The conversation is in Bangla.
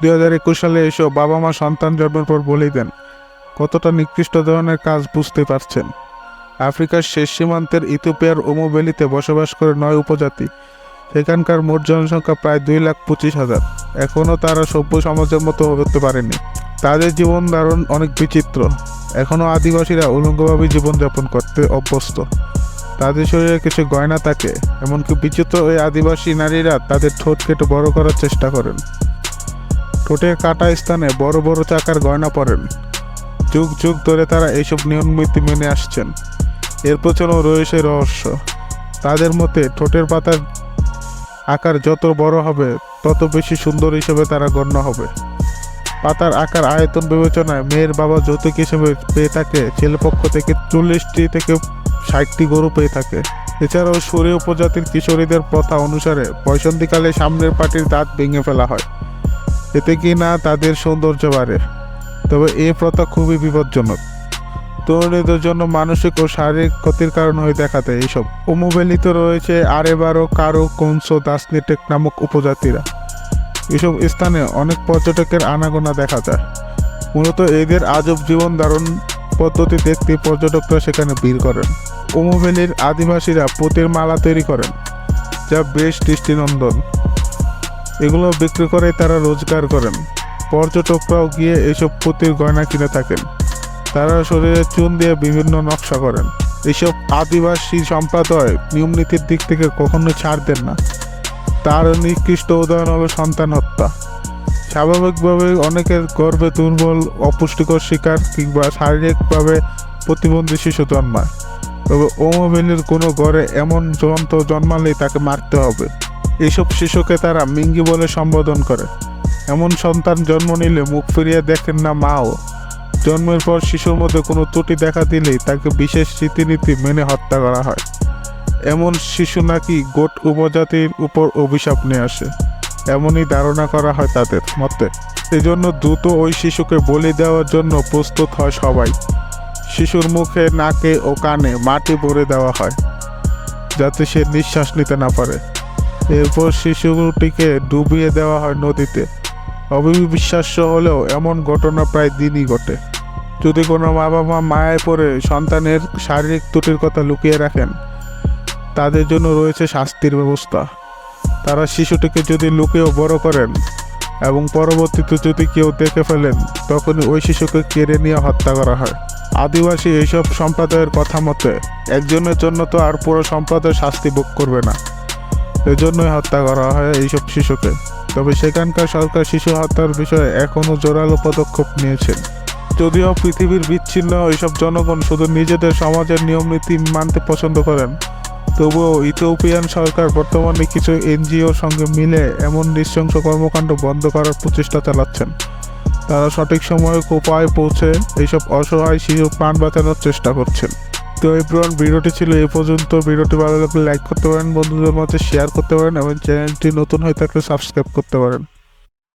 2021 সালে এসব বাবা মা সন্তান জন্মের পর বলেই দেন। কতটা নিকৃষ্ট ধরনের কাজ বুঝতে পারছেন। আফ্রিকার শেষ সীমান্তের ইথিওপিয়ার ওমো ভ্যালিতে বসবাস করে 9 উপজাতি। সেখানকার মোট জনসংখ্যা প্রায় 2,25,000। এখনও তারা সভ্য সমাজের মতো হতে পারেনি। তাদের জীবন ধারণ অনেক বিচিত্র। এখনও আদিবাসীরা উলঙ্গভাবে জীবনযাপন করতে অভ্যস্ত। তাদের শরীরে কিছু গয়না থাকে, এমনকি বিচিত্র ওই আদিবাসী নারীরা তাদের ঠোঁট কেটে বড় করার চেষ্টা করেন। ঠোঁটের কাটা স্থানে বড় বড় চাকার গয়না পরেন। যুগ যুগ ধরে তারা এইসব নিয়মনীতি মেনে আসছেন। এর পেছনেও রয়েছে রহস্য। তাদের মতে ঠোঁটের পাতার আকার যত বড় হবে তত বেশি সুন্দর হিসেবে তারা গণ্য হবে। পাতার আকার আয়তন বিবেচনায় মেয়ের বাবা যৌতুক হিসেবে পেয়ে থাকে ছেলেপক্ষ থেকে 40টি থেকে 60টি গরু পেয়ে থাকে। এছাড়াও সুরি উপজাতির কিশোরীদের প্রথা অনুসারে বয়সন্ধিকালে সামনের পাটির দাঁত ভেঙে ফেলা হয়, এতে কি না তাদের সৌন্দর্য বাড়ে। তবে এই প্রথা খুবই বিপজ্জনক। তরুণীদের জন্য মানসিক ও শারীরিক ক্ষতির কারণ হয়ে দেখা দেয় এইসব। ওমো ভ্যালিতে রয়েছে আরেবারো, কারো, কনসো, দাসনিটেক নামক উপজাতিরা। এসব স্থানে অনেক পর্যটকের আনাগোনা দেখা যায়। মূলত এদের আজব জীবন ধারণ পদ্ধতি দেখতে পর্যটকরা সেখানে ভিড় করেন। ওমো ভ্যালির আদিবাসীরা পুঁতির মালা তৈরি করেন, যা বেশ দৃষ্টিনন্দন। এগুলো বিক্রি করে তারা রোজগার করেন। পর্যটকরাও গিয়ে এসব পুঁতির গয়না কিনে থাকেন। তারা শরীরে চুন দিয়ে বিভিন্ন নকশা করেন। এসব আদিবাসী সম্প্রদায় নিয়মনীতির দিক থেকে কখনো ছাড় দেন না। তার নিকৃষ্ট উদাহরণ হলো সন্তান হত্যা। স্বাভাবিকভাবে অনেকের গর্ভে দুর্বল, অপুষ্টিকর শিকার কিংবা শারীরিকভাবে প্রতিবন্ধী শিশু জন্মায়। তবে ওমো ভ্যালির কোনো ঘরে এমন জন্তু জন্মালেই তাকে মারতে হবে। এইসব শিশুকে তারা মিঙ্গি বলে সম্বোধন করে। এমন সন্তান জন্ম নিলে মুখ ফিরিয়ে দেখেন না মাও। জন্মের পর শিশুর মধ্যে কোনো ত্রুটি দেখা দিলেই তাকে বিশেষ রীতিনীতি মেনে হত্যা করা হয়। এমন শিশু নাকি গোট উপজাতির উপর অভিশাপ নিয়ে আসে, এমনই ধারণা করা হয় তাদের মতে। এজন্য দ্রুত ওই শিশুকে বলি দেওয়ার জন্য প্রস্তুত হয় সবাই। শিশুর মুখে, নাকে ও কানে মাটি ভরে দেওয়া হয়, যাতে সে নিঃশ্বাস নিতে না পারে। এরপর শিশুটিকে ডুবিয়ে দেওয়া হয় নদীতে। অবিশ্বাস্য হলেও এমন ঘটনা প্রায় দিনই ঘটে। যদি কোনো বাবা মা মায়ায় পড়ে সন্তানের শারীরিক ত্রুটির কথা লুকিয়ে রাখেন, তাদের জন্য রয়েছে শাস্তির ব্যবস্থা। তারা শিশুটিকে যদি লুকিয়েও বড় করেন এবং পরবর্তীতে যদি কেউ দেখে ফেলেন, তখনই ওই শিশুকে কেড়ে নিয়ে হত্যা করা হয়। আদিবাসী এইসব সম্প্রদায়ের কথা মতে একজনের জন্য তো আর পুরো সম্প্রদায় শাস্তি ভোগ করবে না, এজন্যই হত্যা করা হয় এইসব শিশুকে। তবে সেখানকার সরকার শিশু হত্যার বিষয়ে এখনও জোরালো পদক্ষেপ নিয়েছেন। যদিও পৃথিবীর বিচ্ছিন্ন এইসব জনগণ শুধু নিজেদের সমাজের নিয়মনীতি মানতে পছন্দ করেন, তবুও ইথিওপিয়ান সরকার বর্তমানে কিছু এনজিওর সঙ্গে মিলে এমন নৃশংস কর্মকাণ্ড বন্ধ করার প্রচেষ্টা চালাচ্ছেন। তারা সঠিক সময়ে কোপায় পৌঁছে এইসব অসহায় শিশুর প্রাণ বাঁচানোর চেষ্টা করছেন। তো এভরিওয়ান, ভিডিওটি ছিল এই পর্যন্ত। ভিডিওটি ভালো লাগলে লাইক করতে পারেন, বন্ধুদের মধ্যে শেয়ার করতে পারেন এবং চ্যানেলটি নতুন হয়ে থাকলে সাবস্ক্রাইব করতে পারেন।